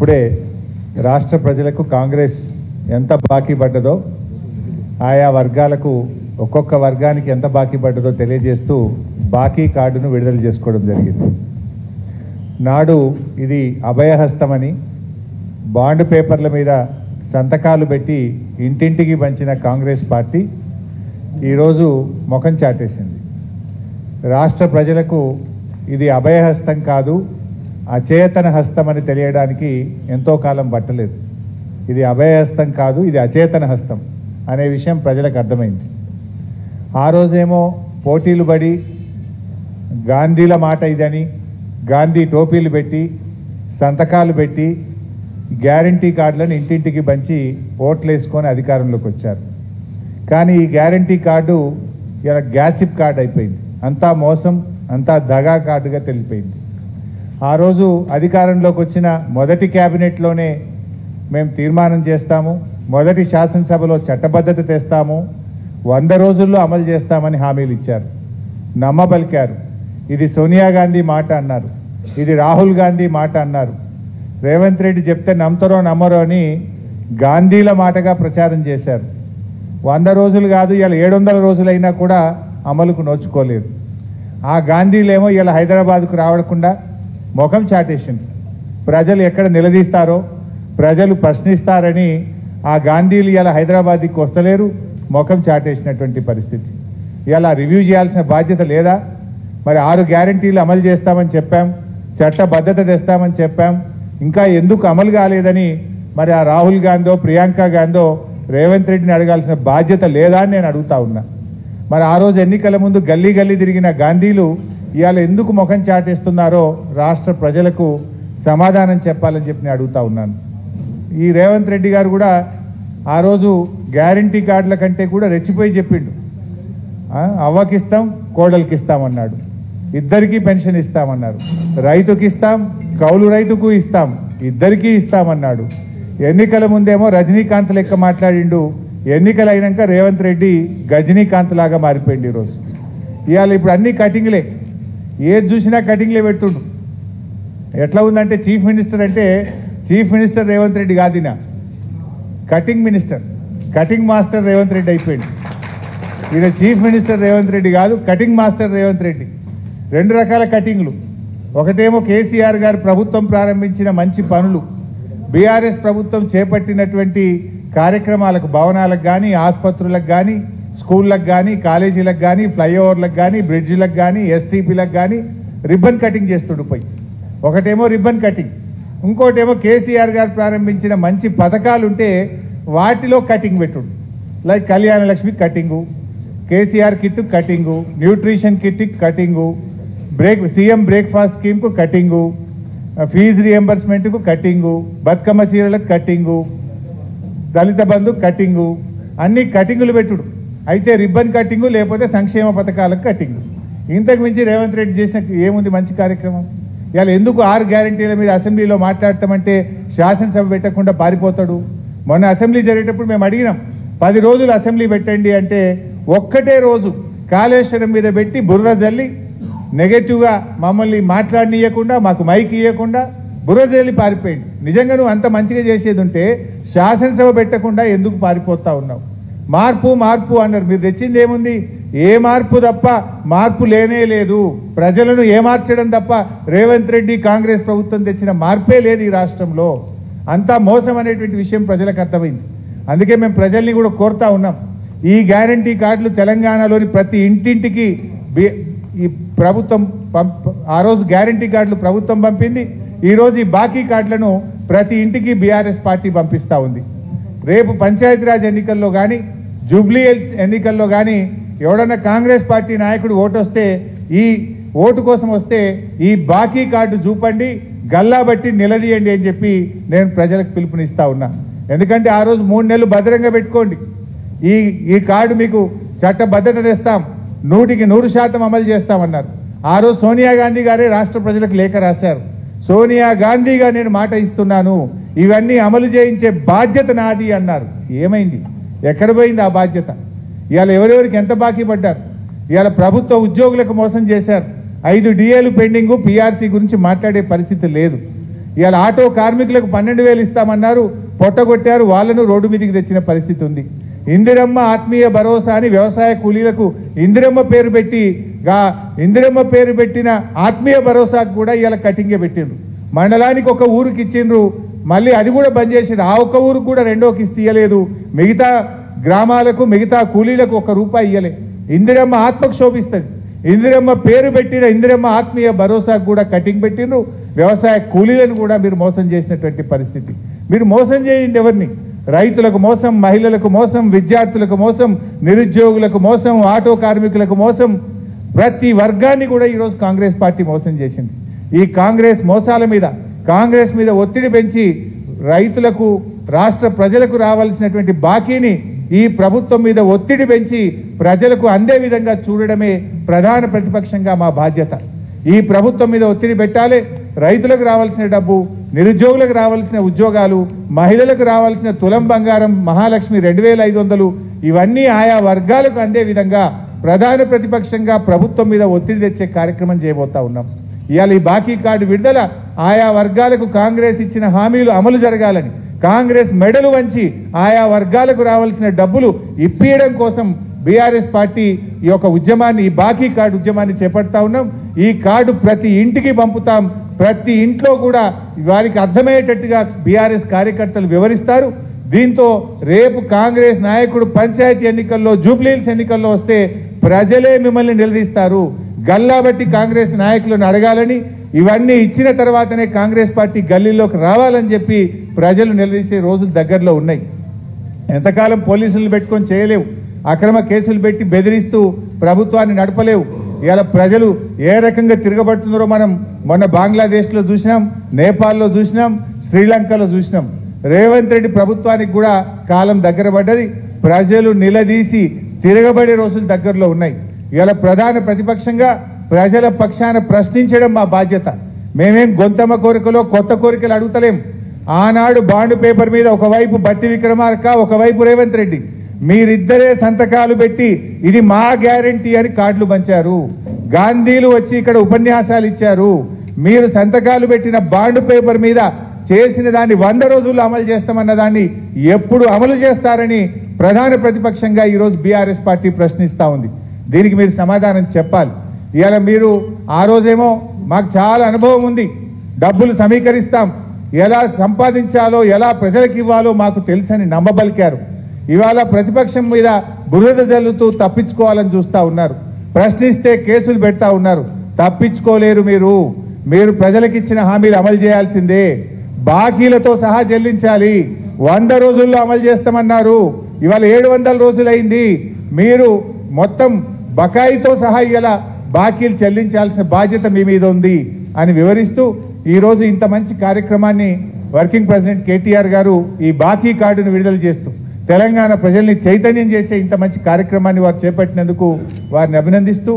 ఇప్పుడే రాష్ట్ర ప్రజలకు కాంగ్రెస్ ఎంత బాకీ పడ్డదో, ఆయా వర్గాలకు ఒక్కొక్క వర్గానికి ఎంత బాకీ పడ్డదో తెలియజేస్తూ బాకీ కార్డును విడుదల చేసుకోవడం జరిగింది. నాడు ఇది అభయహస్తమని బాండ్ పేపర్ల మీద సంతకాలు పెట్టి ఇంటింటికి పంచిన కాంగ్రెస్ పార్టీ ఈరోజు ముఖం చాటేసింది. రాష్ట్ర ప్రజలకు ఇది అభయహస్తం కాదు, అచేతన హస్తం అని తెలియడానికి ఎంతో కాలం పట్టలేదు. ఇది అభయహస్తం కాదు, ఇది అచేతన హస్తం అనే విషయం ప్రజలకు అర్థమైంది. ఆ రోజేమో పోటీలు పడి గాంధీల మాట ఇదని గాంధీ టోపీలు పెట్టి సంతకాలు పెట్టి గ్యారంటీ కార్డులను ఇంటింటికి పంచి ఓట్లు వేసుకొని అధికారంలోకి వచ్చారు. కానీ ఈ గ్యారంటీ కార్డు ఇలా గ్యాసిప్ కార్డు అయిపోయింది. అంతా మోసం, అంతా దగా కార్డుగా తెలిపోయింది. ఆ రోజు అధికారంలోకి వచ్చిన మొదటి క్యాబినెట్లోనే మేము తీర్మానం చేస్తాము, మొదటి శాసనసభలో చట్టబద్ధత తెస్తాము, 100 రోజుల్లో అమలు చేస్తామని హామీలు ఇచ్చారు, నమ్మబలికారు. ఇది సోనియా గాంధీ మాట అన్నారు, ఇది రాహుల్ గాంధీ మాట అన్నారు. రేవంత్ రెడ్డి చెప్తే నమ్ముతారో నమ్మరో అని గాంధీల మాటగా ప్రచారం చేశారు. 100 రోజులు కాదు, ఇలా 700 రోజులైనా కూడా అమలుకు నోచుకోలేదు. ఆ గాంధీలేమో ఇలా హైదరాబాద్కు రావకుండా ముఖం చాటేసింది. ప్రజలు ఎక్కడ నిలదీస్తారో, ప్రజలు ప్రశ్నిస్తారని ఆ గాంధీలు ఇలా హైదరాబాద్కి వస్తలేరు, ముఖం చాటేసినటువంటి పరిస్థితి. ఇలా రివ్యూ చేయాల్సిన బాధ్యత లేదా? మరి 6 గ్యారంటీలు అమలు చేస్తామని చెప్పాం, చట్టబద్ధత తెస్తామని చెప్పాం, ఇంకా ఎందుకు అమలు కాలేదని మరి ఆ రాహుల్ గాంధీ ప్రియాంక గాంధీ రేవంత్ రెడ్డిని అడగాల్సిన బాధ్యత లేదా అని నేను అడుగుతా ఉన్నా. మరి ఆ రోజు ఎన్నికల ముందు గల్లీ గల్లీ తిరిగిన గాంధీలు ఇవాళ ఎందుకు ముఖం చాటేస్తున్నారో రాష్ట్ర ప్రజలకు సమాధానం చెప్పాలని చెప్పి నేను అడుగుతా ఉన్నాను. ఈ రేవంత్ రెడ్డి గారు కూడా ఆ రోజు గ్యారంటీ కార్డుల కంటే కూడా రెచ్చిపోయి చెప్పిండు, అవ్వకిస్తాం కోడలికి ఇస్తామన్నాడు, ఇద్దరికీ పెన్షన్ ఇస్తామన్నారు, రైతుకి ఇస్తాం కౌలు రైతుకు ఇస్తాం, ఇద్దరికీ ఇస్తామన్నాడు. ఎన్నికల ముందేమో రజనీకాంత్ లెక్క మాట్లాడిండు, ఎన్నికలు అయినాక రేవంత్ రెడ్డి గజనీకాంత్ లాగా మారిపోయింది. ఈరోజు ఇవాళ ఇప్పుడు అన్ని కటింగ్లే, ఏది చూసినా కటింగ్లే పెడుతుండు. ఎట్లా ఉందంటే చీఫ్ మినిస్టర్ అంటే చీఫ్ మినిస్టర్ రేవంత్ రెడ్డి కాదినా, cutting minister, cutting master Revanth Reddy అయిపోయింది. ఈయన చీఫ్ మినిస్టర్ రేవంత్ రెడ్డి కాదు, కటింగ్ మాస్టర్ రేవంత్ రెడ్డి. 2 రకాల కటింగ్లు. ఒకటేమో కేసీఆర్ గారు ప్రభుత్వం ప్రారంభించిన మంచి పనులు, బీఆర్ఎస్ ప్రభుత్వం చేపట్టినటువంటి కార్యక్రమాలకు, భవనాలకు కానీ, ఆసుపత్రులకు కానీ, స్కూళ్ళకు కానీ, కాలేజీలకు కానీ, ఫ్లైఓవర్లకు కానీ, బ్రిడ్జిలకు కానీ, ఎస్టీపీలకు కానీ రిబ్బన్ కటింగ్ చేస్తుండిపోయి. ఒకటేమో రిబ్బన్ కటింగ్, ఇంకోటేమో కేసీఆర్ గారు ప్రారంభించిన మంచి పథకాలు ఉంటే వాటిలో కటింగ్ పెట్టుడు. Like Kalyana Lakshmi cutting, KCR kit cutting, nutrition kit cutting, CM breakfast స్కీమ్కు కటింగు, ఫీజు రియంబర్స్మెంట్కు కటింగు, బతుకమ్మ చీరలకు కటింగు, దళిత బంధు కటింగు, అన్ని కటింగులు పెట్టుడు. అయితే రిబ్బన్ కటింగు లేకపోతే సంక్షేమ పథకాలకు కటింగు. ఇంతకు మించి రేవంత్ రెడ్డి చేసిన ఏముంది మంచి కార్యక్రమం? ఇవాళ ఎందుకు 6 గ్యారంటీల మీద అసెంబ్లీలో మాట్లాడటమంటే శాసనసభ పెట్టకుండా పారిపోతాడు? మొన్న అసెంబ్లీ జరిగేటప్పుడు మేము అడిగినాం, 10 రోజులు అసెంబ్లీ పెట్టండి అంటే ఒక్కటే రోజు కాళేశ్వరం మీద పెట్టి బురద జల్లి నెగటివ్గా మమ్మల్ని మాట్లాడనీయకుండా, మాకు మైక్ ఇవ్వకుండా బురద జల్లి పారిపోయింది. నిజంగా నువ్వు అంత మంచిగా చేసేది ఉంటే శాసనసభ పెట్టకుండా ఎందుకు పారిపోతా ఉన్నావు? మార్పు మార్పు అన్నారు, మీరు తెచ్చింది ఏముంది? ఏ మార్పు తప్ప మార్పు లేనే లేదు. ప్రజలను ఏమార్చడం తప్ప రేవంత్ రెడ్డి కాంగ్రెస్ ప్రభుత్వం తెచ్చిన మార్పే లేదు ఈ రాష్ట్రంలో. అంతా మోసం అనేటువంటి విషయం ప్రజలకు అర్థమైంది. అందుకే మేము ప్రజల్ని కూడా కోరుతా ఉన్నాం, ఈ గ్యారంటీ కార్డులు తెలంగాణలోని ప్రతి ఇంటింటికి ఈ ప్రభుత్వం ఆ రోజు గ్యారంటీ కార్డులు ప్రభుత్వం పంపింది. ఈరోజు ఈ బాకీ కార్డులను ప్రతి ఇంటికి బీఆర్ఎస్ పార్టీ పంపిస్తూ ఉంది. రేపు పంచాయతీరాజ్ ఎన్నికల్లో కానీ, జూబ్లీ హిల్స్ ఎన్నికల్లో కానీ ఎవడన్నా కాంగ్రెస్ పార్టీ నాయకుడు ఓటు వస్తే, ఈ ఓటు కోసం వస్తే ఈ బాకీ కార్డు చూపండి, గల్లా బట్టి నిలదీయండి అని చెప్పి నేను ప్రజలకు పిలుపునిస్తా ఉన్నా. ఎందుకంటే ఆ రోజు 3 నెలలు భద్రంగా పెట్టుకోండి, ఈ కార్డు మీకు చట్టబద్ధత తెస్తాం, 100కి 100% అమలు చేస్తామన్నారు. ఆ రోజు సోనియా గాంధీ గారే రాష్ట్ర ప్రజలకు లేఖ రాశారు, సోనియా గాంధీగా నేను మాట ఇస్తున్నాను, ఇవన్నీ అమలు చేయించే బాధ్యత నాది అన్నారు. ఏమైంది? ఎక్కడ పోయింది ఆ బాధ్యత? ఇవాళ ఎవరెవరికి ఎంత బాకీ పడ్డారు? ఇవాళ ప్రభుత్వ ఉద్యోగులకు మోసం చేశారు. 5 డిఏలు పెండింగ్, పీఆర్సీ గురించి మాట్లాడే పరిస్థితి లేదు. ఇవాళ ఆటో కార్మికులకు 12,000 ఇస్తామన్నారు, పొట్టగొట్టారు, వాళ్ళను రోడ్డు మీదకి తెచ్చిన పరిస్థితి ఉంది. ఇందిరమ్మ ఆత్మీయ భరోసా అని వ్యవసాయ కూలీలకు ఇందిరమ్మ పేరు పెట్టిన ఆత్మీయ భరోసాకు కూడా ఇవాళ కటింగే పెట్టిండ్రు. మండలానికి ఒక ఊరికి ఇచ్చిండ్రు, మళ్ళీ అది కూడా బంద్ చేసిండ్రు. ఆ ఒక్క ఊరికి కూడా 2వ కిస్తీ ఇయ్యలేదు. మిగతా గ్రామాలకు మిగతా కూలీలకు ₹1 ఇయ్యలే. ఇందిరమ్మ ఆత్మకు శోభిస్తుంది. ఇందిరమ్మ పేరు పెట్టిన ఇందిరమ్మ ఆత్మీయ భరోసాకు కూడా కటింగ్ పెట్టిండ్రు. వ్యవసాయ కూలీలను కూడా మీరు మోసం చేసినటువంటి పరిస్థితి. మీరు మోసం చేయండి ఎవరిని? రైతులకు మోసం, మహిళలకు మోసం, విద్యార్థులకు మోసం, నిరుద్యోగులకు మోసం, ఆటో కార్మికులకు మోసం, ప్రతి వర్గాన్ని కూడా ఈరోజు కాంగ్రెస్ పార్టీ మోసం చేసింది. ఈ కాంగ్రెస్ మోసాల మీద, కాంగ్రెస్ మీద ఒత్తిడి పెంచి రైతులకు, రాష్ట్ర ప్రజలకు రావాల్సినటువంటి బాకీని ఈ ప్రభుత్వం మీద ఒత్తిడి పెంచి ప్రజలకు అందే విధంగా చూడడమే ప్రధాన ప్రతిపక్షంగా మా బాధ్యత. ఈ ప్రభుత్వం మీద ఒత్తిడి పెట్టాలి. రైతులకు రావాల్సిన డబ్బు, నిరుద్యోగులకు రావాల్సిన ఉద్యోగాలు, మహిళలకు రావాల్సిన తులం బంగారం, మహాలక్ష్మి 2,500 ఇవన్నీ ఆయా వర్గాలకు అందే విధంగా ప్రధాన ప్రతిపక్షంగా ప్రభుత్వం మీద ఒత్తిడి తెచ్చే కార్యక్రమం చేయబోతా ఉన్నాం. ఇవాళ ఈ బాకీ కార్డు విడుదల ఆయా వర్గాలకు కాంగ్రెస్ ఇచ్చిన హామీలు అమలు జరగాలని, కాంగ్రెస్ మెడలు వంచి ఆయా వర్గాలకు రావాల్సిన డబ్బులు ఇప్పియడం కోసం బీఆర్ఎస్ పార్టీ ఈ యొక్క ఉద్యమాన్ని, ఈ బాకీ కార్డు ఉద్యమాన్ని చేపడతా ఉన్నాం. ఈ కార్డు ప్రతి ఇంటికి పంపుతాం. ప్రతి ఇంట్లో కూడా వారికి అర్థమయ్యేటట్టుగా బీఆర్ఎస్ కార్యకర్తలు వివరిస్తారు. దీంతో రేపు కాంగ్రెస్ నాయకుడు పంచాయతీ ఎన్నికల్లో, జూబ్లీహిల్స్ ఎన్నికల్లో వస్తే ప్రజలే మిమ్మల్ని నిలదీస్తారు. గల్లాబట్టి కాంగ్రెస్ నాయకులను అడగాలని, ఇవన్నీ ఇచ్చిన తర్వాతనే కాంగ్రెస్ పార్టీ గల్లీలోకి రావాలని చెప్పి ప్రజలు నిలదీసే రోజులు దగ్గరలో ఉన్నాయి. ఎంతకాలం పోలీసులను పెట్టుకొని చేయలేవు, అక్రమ కేసులు పెట్టి బెదిరిస్తూ ప్రభుత్వాన్ని నడపలేవు. ఇవాళ ప్రజలు ఏ రకంగా తిరగబడుతున్నారో మనం మొన్న బంగ్లాదేశ్లో చూసినాం, నేపాల్లో చూసినాం, శ్రీలంకలో చూసినాం. రేవంత్ రెడ్డి ప్రభుత్వానికి కూడా కాలం దగ్గర పడ్డది. ప్రజలు నిలదీసి తిరగబడే రోజులు దగ్గరలో ఉన్నాయి. ఇవాళ ప్రధాన ప్రతిపక్షంగా ప్రజల పక్షాన ప్రశ్నించడం మా బాధ్యత. మేమేం గొంతమ్మ కోరికలో కొత్త కోరికలు అడుగుతలేం. ఆనాడు బాండ్ పేపర్ మీద ఒకవైపు బట్టి విక్రమార్క, ఒకవైపు రేవంత్ రెడ్డి, మీరిద్దరే సంతకాలు పెట్టి ఇది మా గ్యారంటీ అని కార్డులు పంచారు. గాంధీలు వచ్చి ఇక్కడ ఉపన్యాసాలు ఇచ్చారు. మీరు సంతకాలు పెట్టిన బాండ్ పేపర్ మీద చేసిన దాన్ని 100 రోజుల్లో అమలు చేస్తామన్న దాన్ని ఎప్పుడు అమలు చేస్తారని ప్రధాన ప్రతిపక్షంగా ఈరోజు బీఆర్ఎస్ పార్టీ ప్రశ్నిస్తా ఉంది. దీనికి మీరు సమాధానం చెప్పాలి. ఇవాళ మీరు ఆ రోజేమో మాకు చాలా అనుభవం ఉంది, డబ్బులు సమీకరిస్తాం, ఎలా సంపాదించాలో, ఎలా ప్రజలకు ఇవ్వాలో మాకు తెలుసని నమ్మబలికారు. ఇవాళ ప్రతిపక్షం మీద బురద జల్లుతూ తప్పించుకోవాలని చూస్తా ఉన్నారు. ప్రశ్నిస్తే కేసులు పెడతా ఉన్నారు. తప్పించుకోలేరు. మీరు ప్రజలకు ఇచ్చిన హామీలు అమలు చేయాల్సిందే. బాకీలతో సహా చెల్లించాలి. 100 రోజుల్లో అమలు చేస్తామన్నారు. ఇవాళ 700 రోజులైంది. మీరు మొత్తం బకాయితో సహా ఇలా బాకీలు చెల్లించాల్సిన బాధ్యత మీ మీద ఉంది అని వివరిస్తూ ఈరోజు ఇంత మంచి కార్యక్రమాన్ని వర్కింగ్ ప్రెసిడెంట్ కేటీఆర్ గారు ఈ బాకీ కార్డును విడుదల చేస్తూ తెలంగాణ ప్రజల్ని చైతన్యం చేసే ఇంత మంచి కార్యక్రమాన్ని వారు చేపట్టినందుకు వారిని అభినందిస్తూ